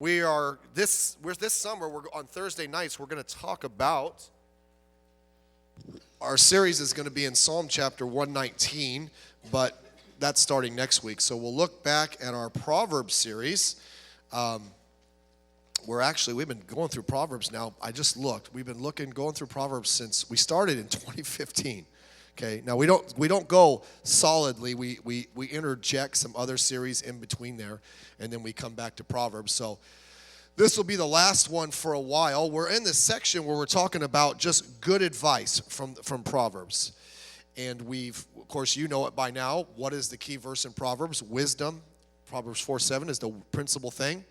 We're this summer, we're on Thursday nights, we're going to talk about, our series is going to be in Psalm chapter 119, but that's starting next week. So we'll look back at our Proverbs series. We've been going through Proverbs now. I just looked. We've been going through Proverbs since we started in 2015. Okay, now we don't go solidly. We interject some other series in between there, and then we come back to Proverbs. So this will be the last one for a while. We're in this section where we're talking about just good advice from Proverbs. And of course, you know it by now. What is the key verse in Proverbs? Wisdom. Proverbs 4:7 is the principal thing.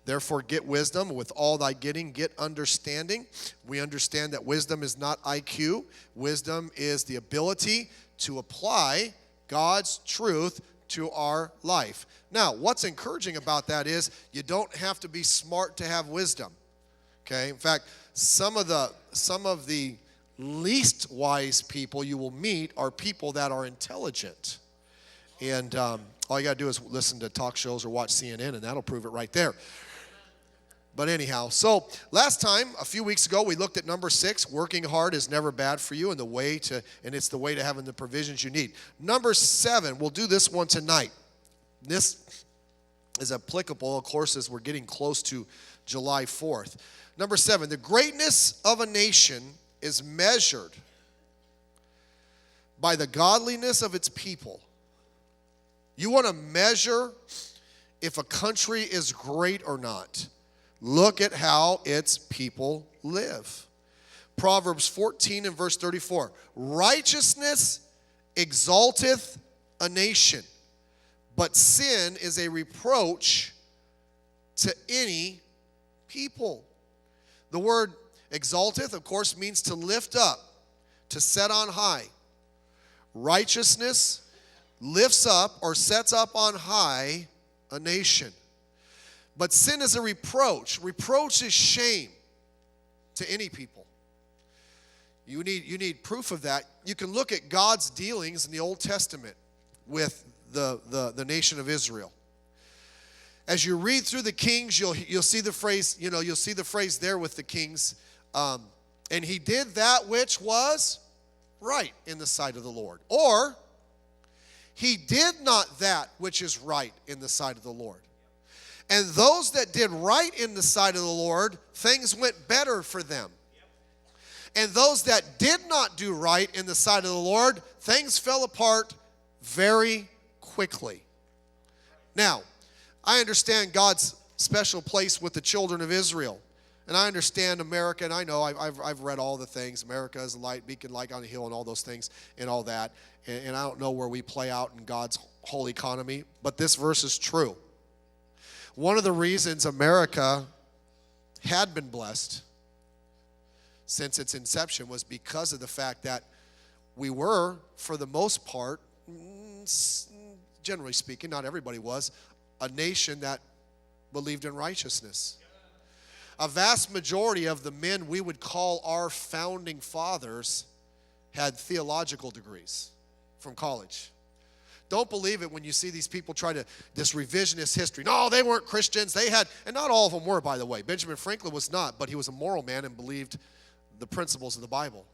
Therefore, get wisdom. With all thy getting, get understanding. We understand that wisdom is not IQ. Wisdom is the ability to apply God's truth to our life. Now, what's encouraging about that is you don't have to be smart to have wisdom. Okay? In fact, some of the least wise people you will meet are people that are intelligent. And all you got to do is listen to talk shows or watch CNN, and that'll prove it right there. But anyhow, so last time, a few weeks ago, we looked at number 6, working hard is never bad for you, and it's the way to having the provisions you need. Number 7, we'll do this one tonight. This is applicable, of course, as we're getting close to July 4th. Number 7, the greatness of a nation is measured by the godliness of its people. You want to measure if a country is great or not. Look at how its people live. Proverbs 14 and verse 34. Righteousness exalteth a nation, but sin is a reproach to any people. The word exalteth, of course, means to lift up, to set on high. Righteousness lifts up or sets up on high a nation. But sin is a reproach. Reproach is shame to any people. You need proof of that. You can look at God's dealings in the Old Testament with the nation of Israel. As you read through the Kings, you'll see the phrase, you'll see the phrase there with the Kings. And he did that which was right in the sight of the Lord. Or he did not that which is right in the sight of the Lord. And those that did right in the sight of the Lord, things went better for them. And those that did not do right in the sight of the Lord, things fell apart very quickly. Now, I understand God's special place with the children of Israel. And I understand America, and I know I've read all the things. America is a light, beacon, light on a hill, and all those things and all that. And I don't know where we play out in God's whole economy, but this verse is true. One of the reasons America had been blessed since its inception was because of the fact that we were, for the most part, generally speaking, not everybody was, a nation that believed in righteousness. A vast majority of the men we would call our founding fathers had theological degrees from college. Don't believe it when you see these people try to, this revisionist history. No, they weren't Christians. They had, and not all of them were, by the way. Benjamin Franklin was not, but he was a moral man and believed the principles of the Bible.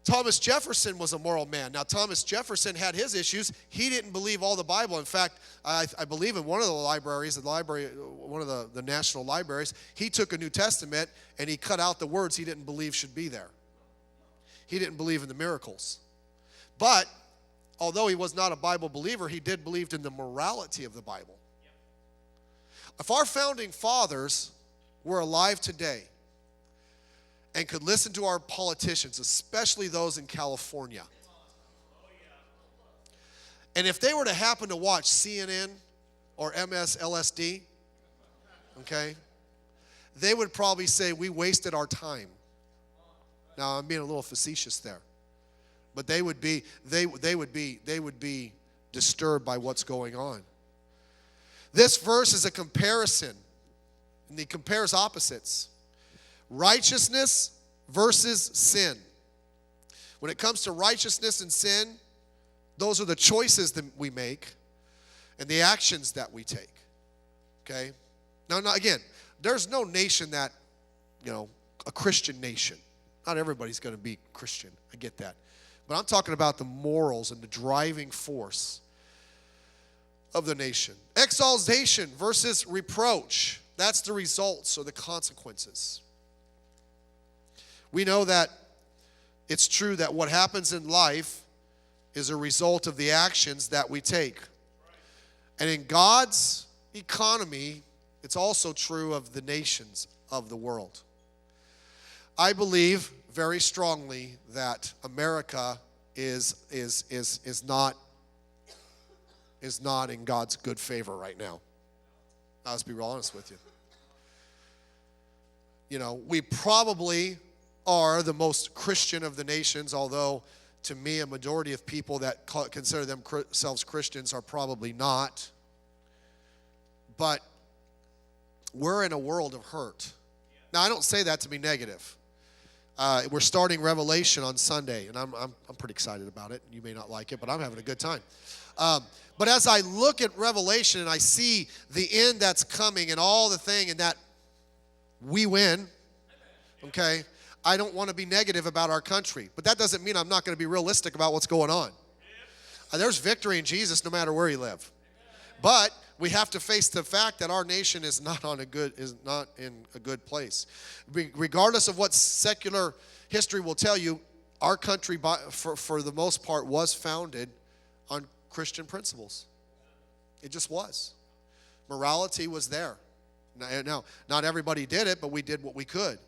Thomas Jefferson was a moral man. Now, Thomas Jefferson had his issues. He didn't believe all the Bible. In fact, I believe in one of the libraries, one of the national libraries, he took a New Testament and he cut out the words he didn't believe should be there. He didn't believe in the miracles. But although he was not a Bible believer, he did believe in the morality of the Bible. If our founding fathers were alive today and could listen to our politicians, especially those in California, and if they were to happen to watch CNN or MSLSD, okay, they would probably say we wasted our time. Now, I'm being a little facetious there. But they would be disturbed by what's going on. This verse is a comparison, and he compares opposites. Righteousness versus sin. When it comes to righteousness and sin, those are the choices that we make and the actions that we take. Okay? Now, again, there's no nation that, a Christian nation. Not everybody's going to be Christian. I get that. But I'm talking about the morals and the driving force of the nation. Exaltation versus reproach. That's the results or the consequences. We know that it's true that what happens in life is a result of the actions that we take. And in God's economy, it's also true of the nations of the world. I believe very strongly that America is not in God's good favor right now. I'll just be real honest with you. We probably are the most Christian of the nations, although to me a majority of people that consider themselves Christians are probably not. But we're in a world of hurt. Now, I don't say that to be negative. We're starting Revelation on Sunday, and I'm pretty excited about it. You may not like it, but I'm having a good time. But as I look at Revelation and I see the end that's coming and all the thing and that we win, okay, I don't want to be negative about our country. But that doesn't mean I'm not going to be realistic about what's going on. There's victory in Jesus no matter where you live. But we have to face the fact that our nation is not in a good place. Regardless of what secular history will tell you, our country, for the most part, was founded on Christian principles. It just was. Morality was there. Now, not everybody did it, but we did what we could.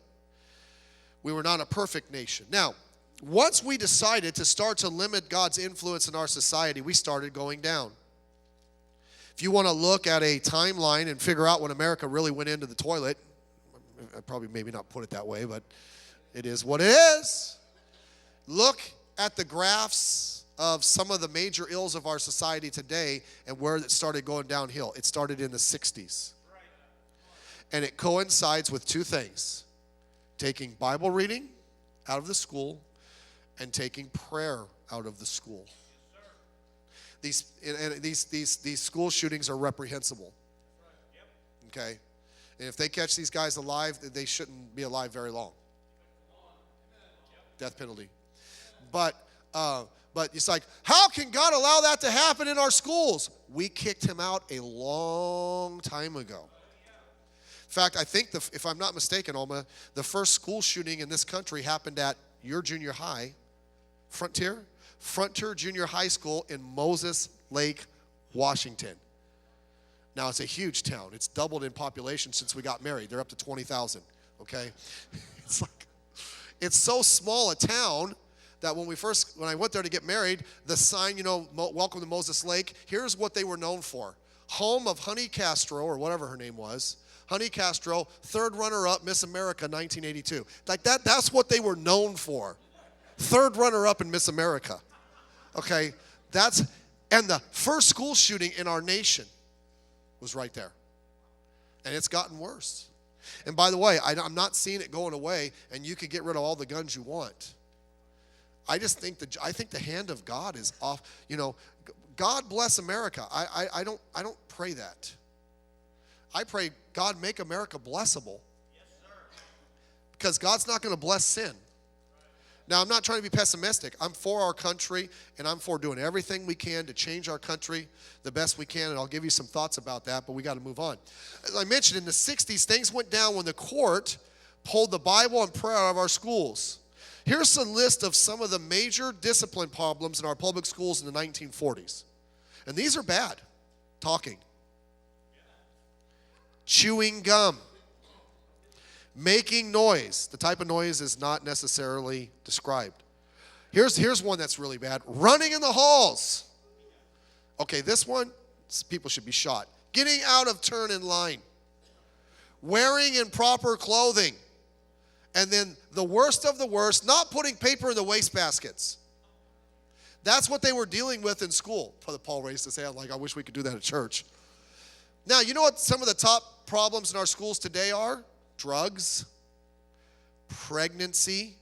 We were not a perfect nation. Now, once we decided to start to limit God's influence in our society, we started going down. If you want to look at a timeline and figure out when America really went into the toilet, I'd probably maybe not put it that way, but it is what it is. Look at the graphs of some of the major ills of our society today and where it started going downhill. It started in the 60s. And it coincides with two things: taking Bible reading out of the school and taking prayer out of the school. These school shootings are reprehensible. Okay? And if they catch these guys alive, they shouldn't be alive very long. Death penalty. But it's like, how can God allow that to happen in our schools? We kicked him out a long time ago. In fact, I think, if I'm not mistaken, Alma, the first school shooting in this country happened at your junior high, Frontier Junior High School in Moses Lake, Washington. Now, it's a huge town. It's doubled in population since we got married. They're up to 20,000, okay? It's so small a town that when I went there to get married, the sign, welcome to Moses Lake, here's what they were known for. Home of Honey Castro, or whatever her name was. Honey Castro, third runner-up, Miss America, 1982. Like that's what they were known for. Third runner-up in Miss America. Okay, and the first school shooting in our nation was right there. And it's gotten worse. And by the way, I'm not seeing it going away, and you can get rid of all the guns you want. I think the hand of God is off. God bless America. I don't pray that. I pray, God, make America blessable. Yes, sir. Because God's not going to bless sin. Now, I'm not trying to be pessimistic. I'm for our country, and I'm for doing everything we can to change our country the best we can, and I'll give you some thoughts about that, but we got to move on. As I mentioned, in the 60s, things went down when the court pulled the Bible and prayer out of our schools. Here's a list of some of the major discipline problems in our public schools in the 1940s. And these are bad. Talking. Chewing gum. Making noise. The type of noise is not necessarily described. Here's one that's really bad. Running in the halls. Okay, this one, people should be shot. Getting out of turn in line. Wearing improper clothing. And then the worst of the worst, not putting paper in the wastebaskets. That's what they were dealing with in school. Paul raised his hand like, I wish we could do that at church. Now, you know what some of the top problems in our schools today are? Drugs, pregnancy,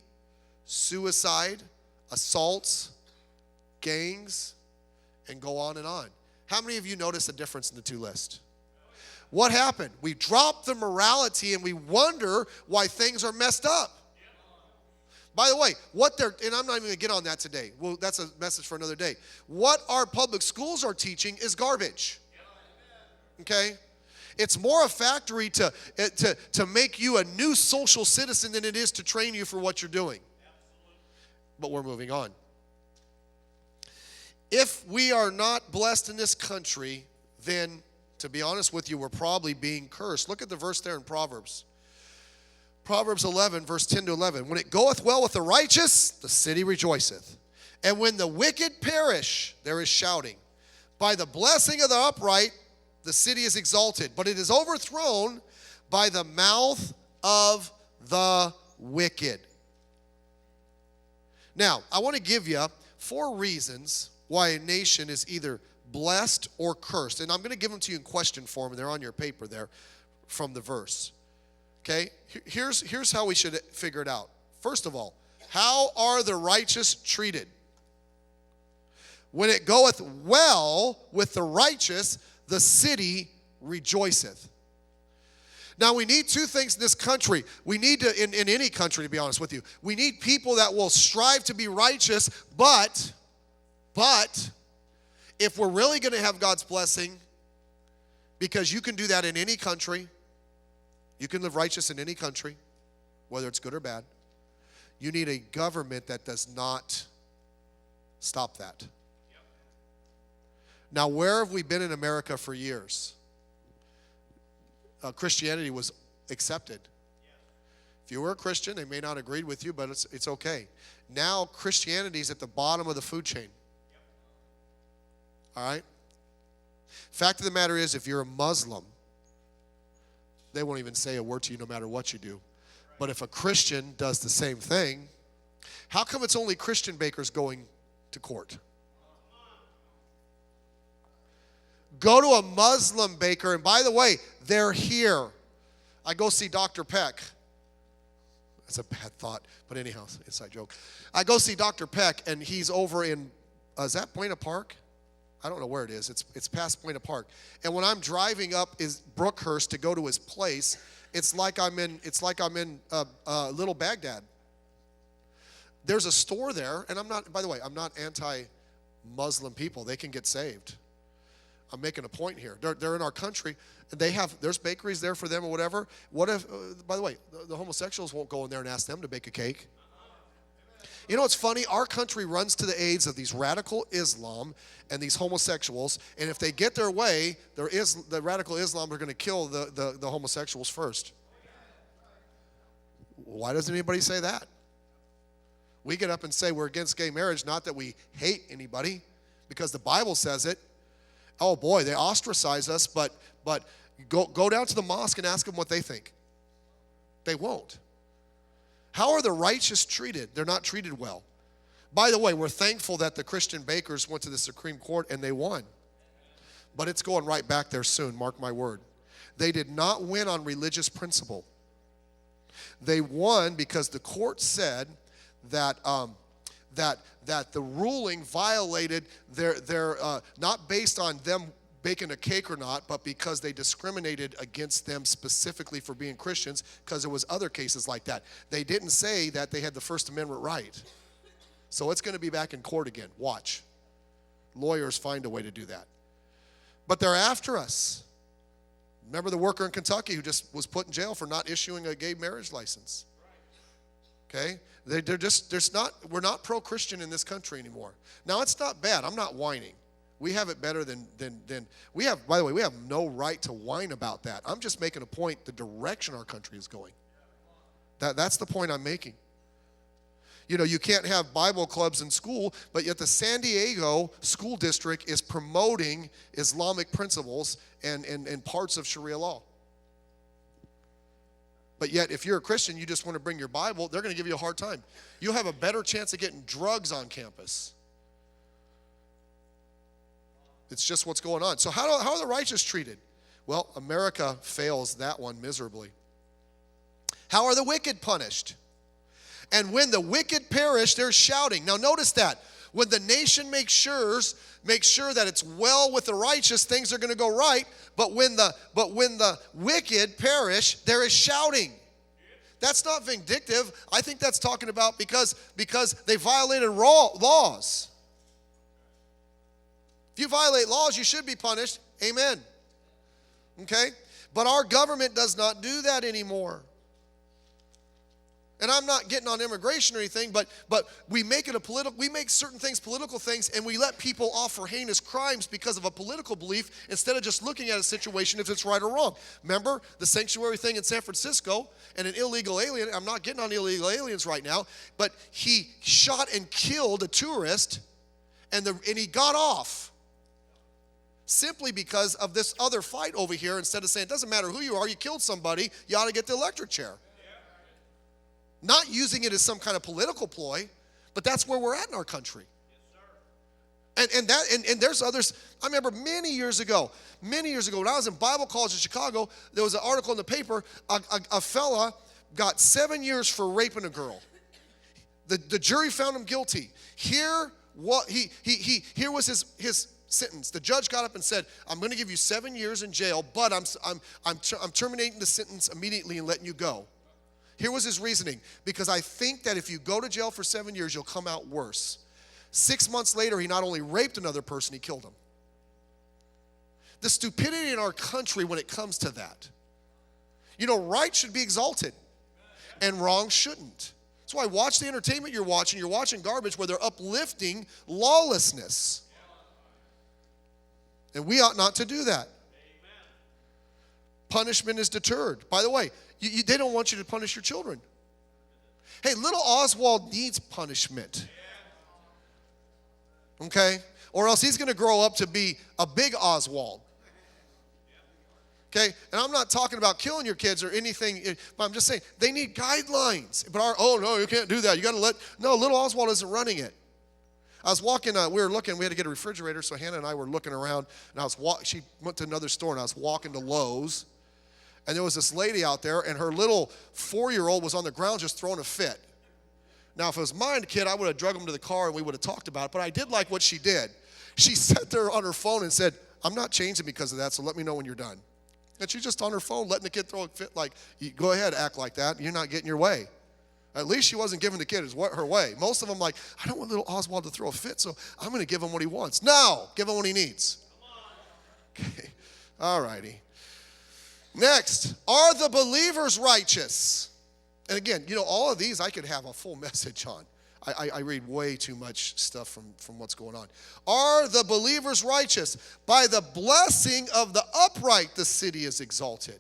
suicide, assaults, gangs, and go on and on. How many of you notice a difference in the two lists? What happened? We dropped the morality and we wonder why things are messed up. By the way, and I'm not even going to get on that today. Well, that's a message for another day. What our public schools are teaching is garbage. Okay? It's more a factory to make you a new social citizen than it is to train you for what you're doing. But we're moving on. If we are not blessed in this country, then, to be honest with you, we're probably being cursed. Look at the verse there in Proverbs. Proverbs 11, verse 10 to 11. When it goeth well with the righteous, the city rejoiceth. And when the wicked perish, there is shouting. By the blessing of the upright, the city is exalted, but it is overthrown by the mouth of the wicked. Now, I want to give you 4 reasons why a nation is either blessed or cursed. And I'm going to give them to you in question form, and they're on your paper there from the verse. Okay? Here's how we should figure it out. First of all, how are the righteous treated? When it goeth well with the righteous, the city rejoiceth. Now, we need 2 things in this country. We need to, in any country, to be honest with you, we need people that will strive to be righteous, but if we're really going to have God's blessing, because you can do that in any country, you can live righteous in any country, whether it's good or bad, you need a government that does not stop that. Now, where have we been in America for years? Christianity was accepted. If you were a Christian, they may not agree with you, but it's okay. Now, Christianity is at the bottom of the food chain. All right? Fact of the matter is, if you're a Muslim, they won't even say a word to you no matter what you do. But if a Christian does the same thing, how come it's only Christian bakers going to court? Go to a Muslim baker, and by the way, they're here. I go see Dr. Peck. That's a bad thought, but anyhow, inside joke. I go see Dr. Peck, and he's over in, is that Buena Park? I don't know where it is. It's past Buena Park. And when I'm driving up Brookhurst to go to his place, it's like I'm in Little Baghdad. There's a store there, and I'm not anti-Muslim people. They can get saved. I'm making a point here. They're in our country, and there's bakeries there for them or whatever. What if, by the way, the homosexuals won't go in there and ask them to bake a cake? You know what's funny? Our country runs to the aids of these radical Islam and these homosexuals, and if they get their way, the radical Islam are going to kill the homosexuals first. Why doesn't anybody say that? We get up and say we're against gay marriage, not that we hate anybody, because the Bible says it. Oh boy, they ostracize us, but go down to the mosque and ask them what they think. They won't. How are the righteous treated? They're not treated well. By the way, we're thankful that the Christian bakers went to the Supreme Court and they won. But it's going right back there soon, mark my word. They did not win on religious principle. They won because the court said that the ruling violated their not based on them baking a cake or not, but because they discriminated against them specifically for being Christians, because there was other cases like that. They didn't say that they had the First Amendment right. So it's going to be back in court again. Watch. Lawyers find a way to do that. But they're after us. Remember the worker in Kentucky who just was put in jail for not issuing a gay marriage license? Okay? We're not pro-Christian in this country anymore. Now, it's not bad. I'm not whining. We have it better than we have. By the way, we have no right to whine about that. I'm just making a point, the direction our country is going. That's the point I'm making. You know, you can't have Bible clubs in school, but yet the San Diego school district is promoting Islamic principles and parts of Sharia law. But yet, if you're a Christian, you just want to bring your Bible, they're going to give you a hard time. You'll have a better chance of getting drugs on campus. It's just what's going on. So how are the righteous treated? Well, America fails that one miserably. How are the wicked punished? And when the wicked perish, they're shouting. Now notice that. When the nation makes sure that it's well with the righteous, things are going to go right. But when the wicked perish, there is shouting. That's not vindictive. I think that's talking about because they violated laws. If you violate laws, you should be punished. Amen. Okay? But our government does not do that anymore. And I'm not getting on immigration or anything, but we make certain things political things, and we let people off for heinous crimes because of a political belief instead of just looking at a situation if it's right or wrong. Remember the sanctuary thing in San Francisco and an illegal alien? I'm not getting on illegal aliens right now, but he shot and killed a tourist, and he got off simply because of this other fight over here. Instead of saying, it doesn't matter who you are, you killed somebody, you ought to get the electric chair. Not using it as some kind of political ploy, but that's where we're at in our country. And there's others. I remember many years ago, when I was in Bible college in Chicago, there was an article in the paper, a fella got 7 years for raping a girl. The jury found him guilty. Here was his sentence. The judge got up and said, I'm going to give you 7 years in jail, but I'm terminating the sentence immediately and letting you go. Here was his reasoning. Because I think that if you go to jail for 7 years, you'll come out worse. 6 months later, he not only raped another person, he killed him. The stupidity in our country when it comes to that. You know, right should be exalted, and wrong shouldn't. That's why watch the entertainment you're watching. You're watching garbage where they're uplifting lawlessness. And we ought not to do that. Punishment is deterred. By the way, they don't want you to punish your children. Hey, little Oswald needs punishment. Okay? Or else he's going to grow up to be a big Oswald. Okay? And I'm not talking about killing your kids or anything, but I'm just saying they need guidelines. But no, you can't do that. You got to no, little Oswald isn't running it. I was walking, we had to get a refrigerator, so Hannah and I were looking around, and she went to another store, and I was walking to Lowe's. And there was this lady out there, and her little 4-year-old was on the ground just throwing a fit. Now, if it was my kid, I would have drug him to the car, and we would have talked about it. But I did like what she did. She sat there on her phone and said, I'm not changing because of that, so let me know when you're done. And she's just on her phone letting the kid throw a fit like, go ahead, act like that. You're not getting your way. At least she wasn't giving the kid her way. Most of them like, I don't want little Oswald to throw a fit, so I'm going to give him what he wants. No, give him what he needs. Okay, all righty. Next, are the believers righteous? And again, you know, all of these I could have a full message on. I read way too much stuff from what's going on. Are the believers righteous? By the blessing of the upright, the city is exalted.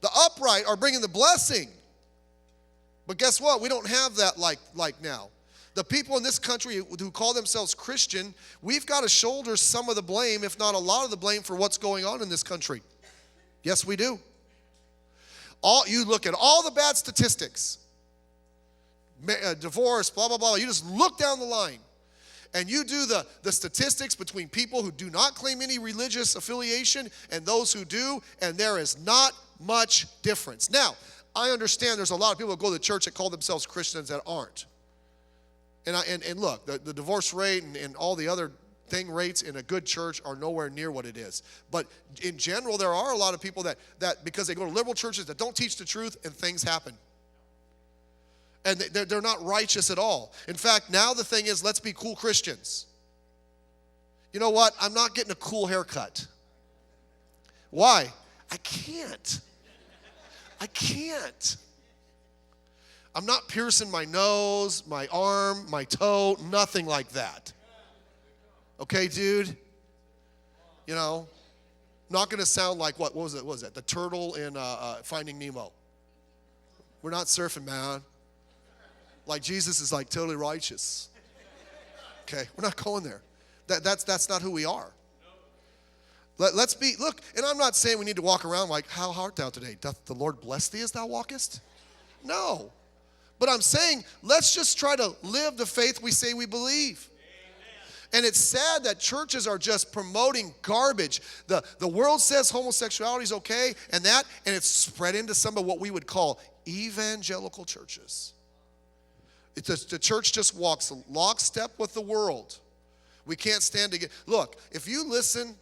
The upright are bringing the blessing. But guess what? We don't have that like now. The people in this country who call themselves Christian, we've got to shoulder some of the blame, if not a lot of the blame, for what's going on in this country. Yes, we do. You look at all the bad statistics, divorce, blah, blah, blah. You just look down the line, and you do the statistics between people who do not claim any religious affiliation and those who do, and there is not much difference. Now, I understand there's a lot of people who go to church that call themselves Christians that aren't. And look, the divorce rate and all the other rates in a good church are nowhere near what it is. But in general, there are a lot of people that because they go to liberal churches that don't teach the truth, and things happen. And they're not righteous at all. In fact, now the thing is, let's be cool Christians. You know what? I'm not getting a cool haircut. Why? I can't. I'm not piercing my nose, my arm, my toe, nothing like that. Okay, dude? You know, not going to sound like what was it? What was that? The turtle in Finding Nemo. We're not surfing, man. Like Jesus is like totally righteous. Okay, we're not going there. That's not who we are. Let's be, look, and I'm not saying we need to walk around like, how art thou today? Doth the Lord bless thee as thou walkest? No. But I'm saying, let's just try to live the faith we say we believe. And it's sad that churches are just promoting garbage. The world says homosexuality is okay, and it's spread into some of what we would call evangelical churches. The church just walks lockstep with the world. We can't stand to get. Look, if you listen,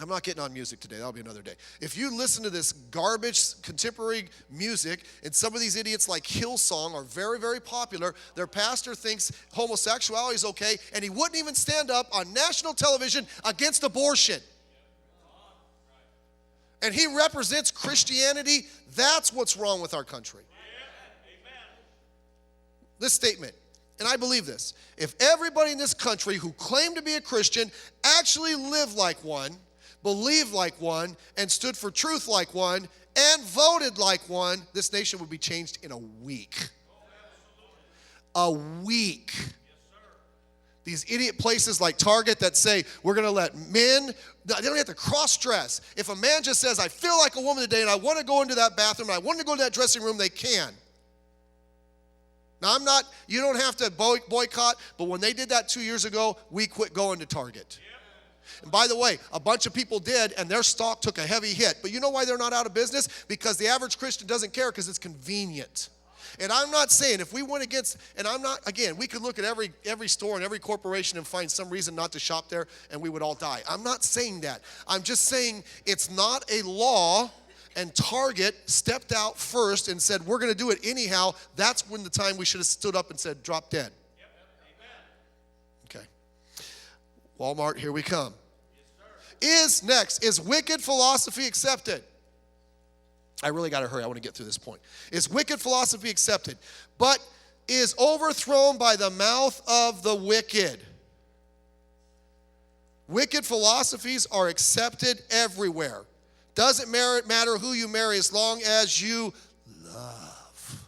I'm not getting on music today. That'll be another day. If you listen to this garbage contemporary music, and some of these idiots like Hillsong are very, very popular, their pastor thinks homosexuality is okay, and he wouldn't even stand up on national television against abortion. And he represents Christianity. That's what's wrong with our country. This statement, and I believe this, if everybody in this country who claimed to be a Christian actually lived like one, believed like one, and stood for truth like one, and voted like one, this nation would be changed in a week. A week. These idiot places like Target that say, we're going to let men, they don't have to cross-dress. If a man just says, I feel like a woman today and I want to go into that bathroom, and I want to go to that dressing room, they can. Now, you don't have to boycott, but when they did that 2 years ago, we quit going to Target. And by the way, a bunch of people did, and their stock took a heavy hit. But you know why they're not out of business? Because the average Christian doesn't care because it's convenient. And I'm not saying if we went against, and I'm not, again, we could look at every store and every corporation and find some reason not to shop there, and we would all die. I'm not saying that. I'm just saying it's not a law, and Target stepped out first and said, we're going to do it anyhow. That's when the time we should have stood up and said, drop dead. Okay. Walmart, here we come. Is wicked philosophy accepted? I really got to hurry. I want to get through this point. Is wicked philosophy accepted, but is overthrown by the mouth of the wicked? Wicked philosophies are accepted everywhere. Doesn't matter who you marry as long as you love.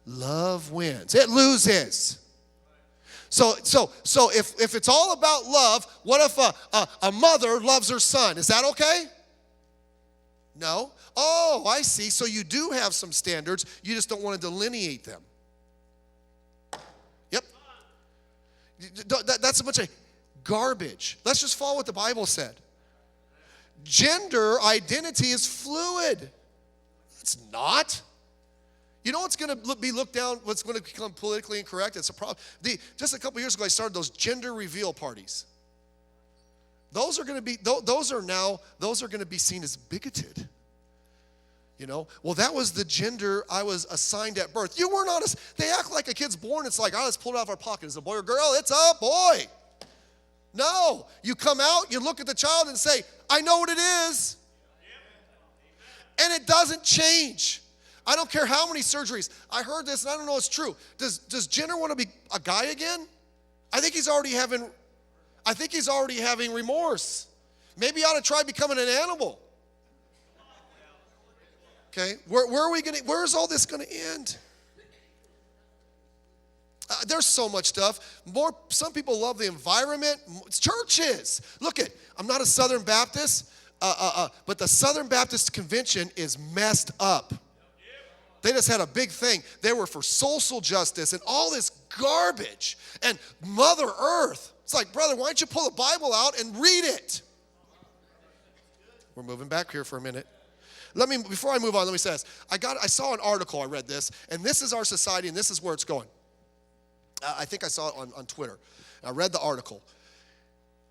Love wins. It loses. So if it's all about love, what if a mother loves her son? Is that okay? No. Oh, I see. So you do have some standards. You just don't want to delineate them. Yep. That's a bunch of garbage. Let's just follow what the Bible said. Gender identity is fluid. It's not. You know what's going to be looked down, what's going to become politically incorrect? It's a problem. Just a couple years ago, I started those gender reveal parties. Those are going to be seen as bigoted. You know, well, that was the gender I was assigned at birth. You weren't honest. They act like a kid's born. It's like, oh, let's pull it out of our pocket. Is it a boy or girl? It's a boy. No. You come out, you look at the child and say, I know what it is. And it doesn't change. I don't care how many surgeries. I heard this, and I don't know if it's true. Does Jenner want to be a guy again? I think he's already having remorse. Maybe he ought to try becoming an animal. Okay, where's all this going to end? There's so much stuff. Some people love the environment. It's churches. Look I'm not a Southern Baptist, but the Southern Baptist Convention is messed up. They just had a big thing. They were for social justice and all this garbage. And Mother Earth. It's like, brother, why don't you pull the Bible out and read it? We're moving back here for a minute. Before I move on, let me say this. I saw an article, I read this, and this is our society, and this is where it's going. I think I saw it on Twitter. I read the article.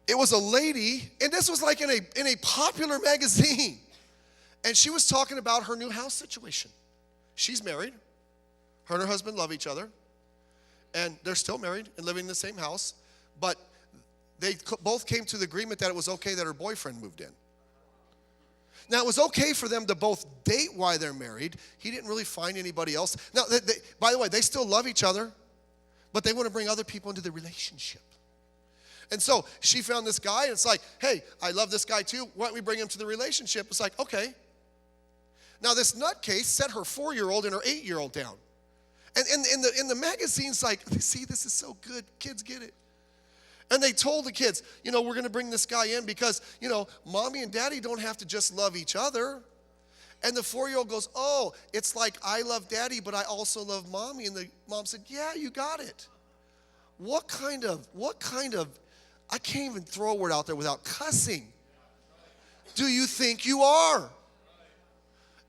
It was a lady, and this was like in a popular magazine, and she was talking about her new house situation. She's married. Her and her husband love each other, and they're still married and living in the same house, but they both came to the agreement that it was okay that her boyfriend moved in. Now, it was okay for them to both date while they're married. He didn't really find anybody else. Now, by the way, they still love each other, but they want to bring other people into the relationship. And so she found this guy, and it's like, hey, I love this guy too. Why don't we bring him to the relationship? It's like, okay. Now, this nutcase set her 4-year-old and her 8-year-old down. And in the magazine's like, see, this is so good. Kids get it. And they told the kids, we're going to bring this guy in because, mommy and daddy don't have to just love each other. And the 4-year-old goes, oh, it's like I love daddy, but I also love mommy. And the mom said, yeah, you got it. What kind of, I can't even throw a word out there without cussing. Do you think you are?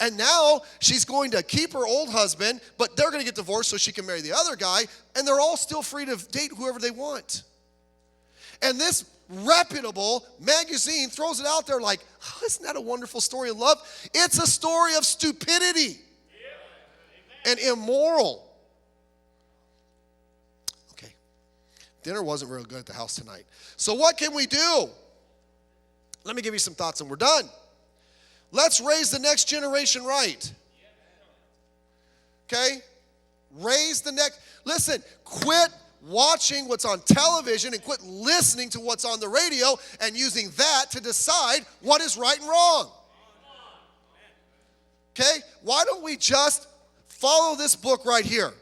And now she's going to keep her old husband, but they're going to get divorced so she can marry the other guy, and they're all still free to date whoever they want. And this reputable magazine throws it out there like, oh, isn't that a wonderful story of love? It's a story of stupidity and immoral. Okay, dinner wasn't real good at the house tonight. So what can we do? Let me give you some thoughts and we're done. Let's raise the next generation right. Okay? Raise the next. Listen, quit watching what's on television and quit listening to what's on the radio and using that to decide what is right and wrong. Okay? Why don't we just follow this book right here?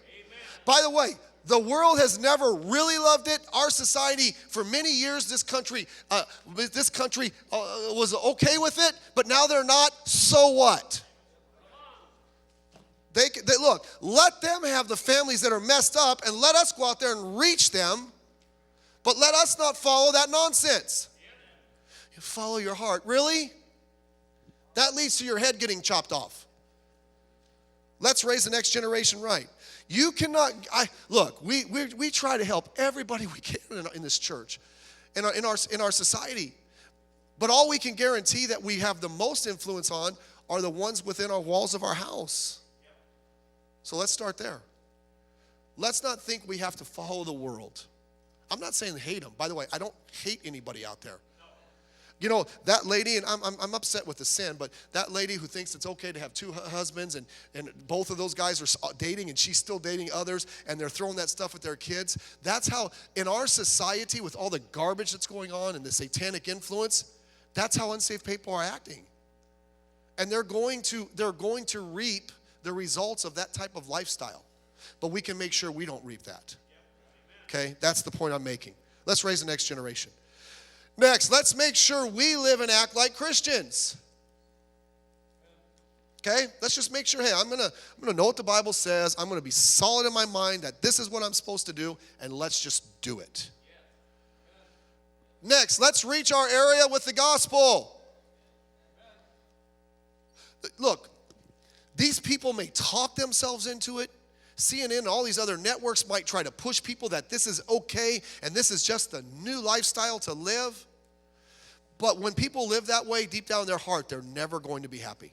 By the way, the world has never really loved it. Our society, for many years, this country was okay with it, but now they're not. So what? They look, let them have the families that are messed up, and let us go out there and reach them, but let us not follow that nonsense. You follow your heart. Really? That leads to your head getting chopped off. Let's raise the next generation right. You cannot, look, we try to help everybody we can in this church, in our society. But all we can guarantee that we have the most influence on are the ones within our walls of our house. So let's start there. Let's not think we have to follow the world. I'm not saying hate them. By the way, I don't hate anybody out there. You know, that lady, and I'm upset with the sin, but that lady who thinks it's okay to have two husbands and both of those guys are dating and she's still dating others and they're throwing that stuff at their kids. That's how, in our society with all the garbage that's going on and the satanic influence, that's how unsaved people are acting. And they're going to reap the results of that type of lifestyle. But we can make sure we don't reap that. Okay? That's the point I'm making. Let's raise the next generation. Next, let's make sure we live and act like Christians. Okay? Let's just make sure, hey, I'm gonna know what the Bible says. I'm gonna be solid in my mind that this is what I'm supposed to do, and let's just do it. Next, let's reach our area with the gospel. Look, these people may talk themselves into it. CNN and all these other networks might try to push people that this is okay and this is just a new lifestyle to live. But when people live that way, deep down in their heart, they're never going to be happy.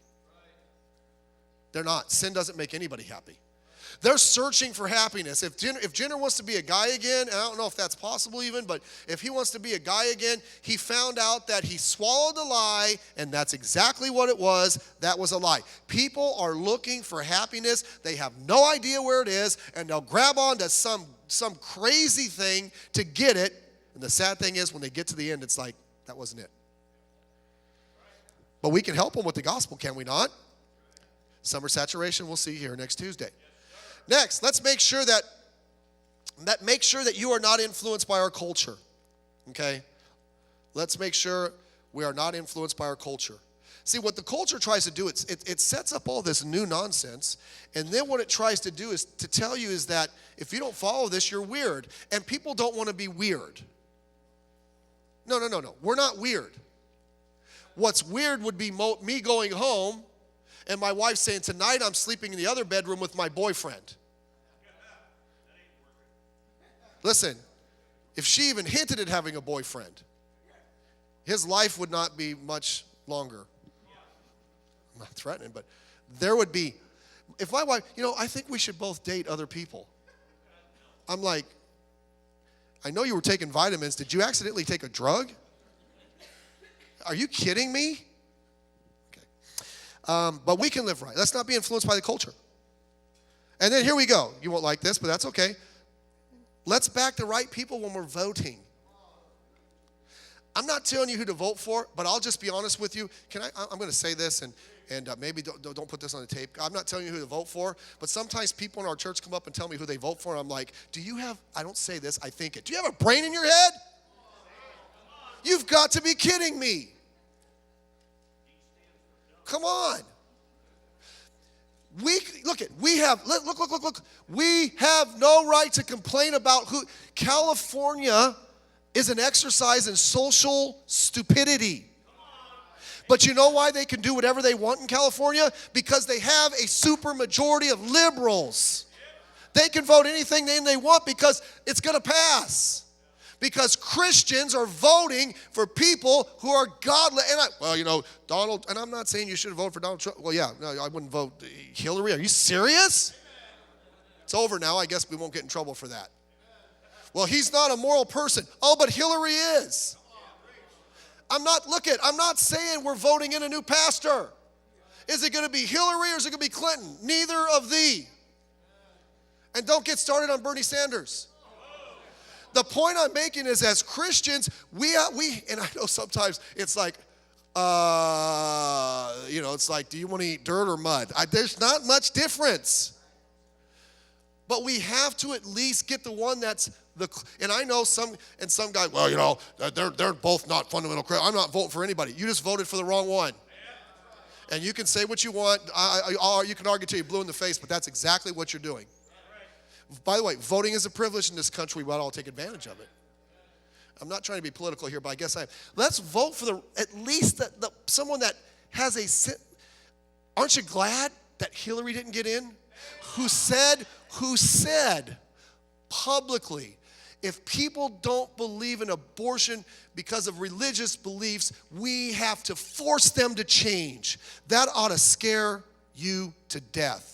They're not. Sin doesn't make anybody happy. They're searching for happiness. If Jenner wants to be a guy again, and I don't know if that's possible even, but if he wants to be a guy again, he found out that he swallowed a lie, and that's exactly what it was. That was a lie. People are looking for happiness. They have no idea where it is, and they'll grab onto some crazy thing to get it. And the sad thing is, when they get to the end, it's like, that wasn't it. But we can help them with the gospel, can we not? Summer saturation, we'll see here next Tuesday. Next, let's make sure that you are not influenced by our culture. Okay? Let's make sure we are not influenced by our culture. See, what the culture tries to do, it sets up all this new nonsense, and then what it tries to do is to tell you is that if you don't follow this, you're weird. And people don't want to be weird. No. We're not weird. What's weird would be me going home and my wife saying, tonight I'm sleeping in the other bedroom with my boyfriend. Listen, if she even hinted at having a boyfriend, his life would not be much longer. I'm not threatening, but there would be, if my wife, I think we should both date other people. I'm like, I know you were taking vitamins. Did you accidentally take a drug? Are you kidding me? Okay. But we can live right. Let's not be influenced by the culture. And then here we go. You won't like this, but that's okay. Let's back the right people when we're voting. I'm not telling you who to vote for, but I'll just be honest with you. I'm going to say this, and maybe don't put this on the tape. I'm not telling you who to vote for, but sometimes people in our church come up and tell me who they vote for, and I'm like, I don't say this, I think it. Do you have a brain in your head? You've got to be kidding me. Come on. Look. We have no right to complain about who. California is an exercise in social stupidity. But you know why they can do whatever they want in California? Because they have a super majority of liberals. They can vote anything they want because it's going to pass. Because Christians are voting for people who are godly. And Donald, and I'm not saying you should vote for Donald Trump. Well, yeah, no, I wouldn't vote Hillary. Are you serious? It's over now. I guess we won't get in trouble for that. Well, he's not a moral person. Oh, but Hillary is. I'm not saying we're voting in a new pastor. Is it going to be Hillary or is it going to be Clinton? Neither of thee. And don't get started on Bernie Sanders. The point I'm making is, as Christians, we and I know sometimes it's like, it's like, do you want to eat dirt or mud? There's not much difference. But we have to at least get the one that's and I know some guy, well, they're both not fundamental Christians. I'm not voting for anybody. You just voted for the wrong one. And you can say what you want. You can argue till you're blue in the face, but that's exactly what you're doing. By the way, voting is a privilege in this country. We ought to all take advantage of it. I'm not trying to be political here, but I guess I am. Let's vote for at least someone that has a. Aren't you glad that Hillary didn't get in? Who said publicly, if people don't believe in abortion because of religious beliefs, we have to force them to change. That ought to scare you to death.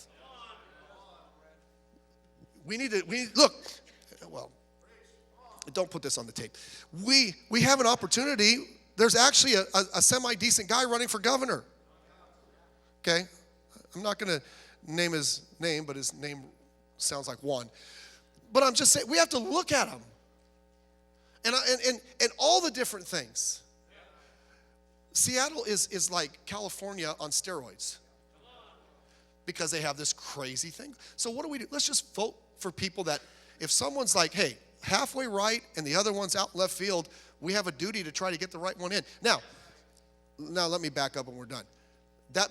Look, well, don't put this on the tape. We have an opportunity. There's actually a semi-decent guy running for governor. Okay? I'm not going to name his name, but his name sounds like one. But I'm just saying, we have to look at him. And all the different things. Seattle is like California on steroids. Because they have this crazy thing. So what do we do? Let's just vote for people that, if someone's like, hey, halfway right and the other one's out left field, we have a duty to try to get the right one in. Now let me back up and we're done.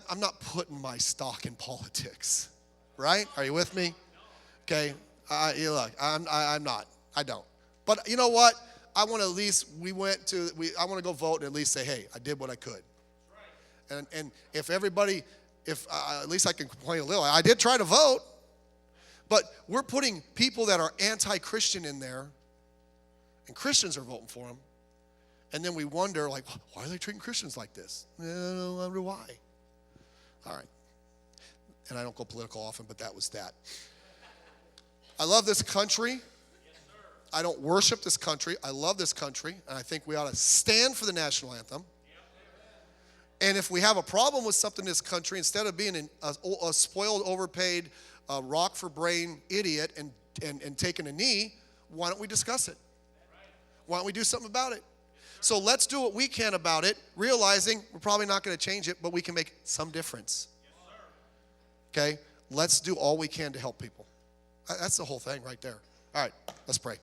I'm not putting my stock in politics, right? Are you with me? Okay, look, I'm not. I don't. But you know what? I want to at least, I want to go vote and at least say, hey, I did what I could. And if everybody, at least I can complain a little. I did try to vote, but we're putting people that are anti-Christian in there, and Christians are voting for them. And then we wonder, like, why are they treating Christians like this? I wonder why. All right. And I don't go political often, but that was that. I love this country. I don't worship this country. I love this country, and I think we ought to stand for the national anthem. And if we have a problem with something in this country, instead of being a spoiled, overpaid, rock for brain idiot and taking a knee, why don't we discuss it? Why don't we do something about it? So let's do what we can about it, realizing we're probably not going to change it, but we can make some difference. Okay? Let's do all we can to help people. That's the whole thing right there. All right, let's pray.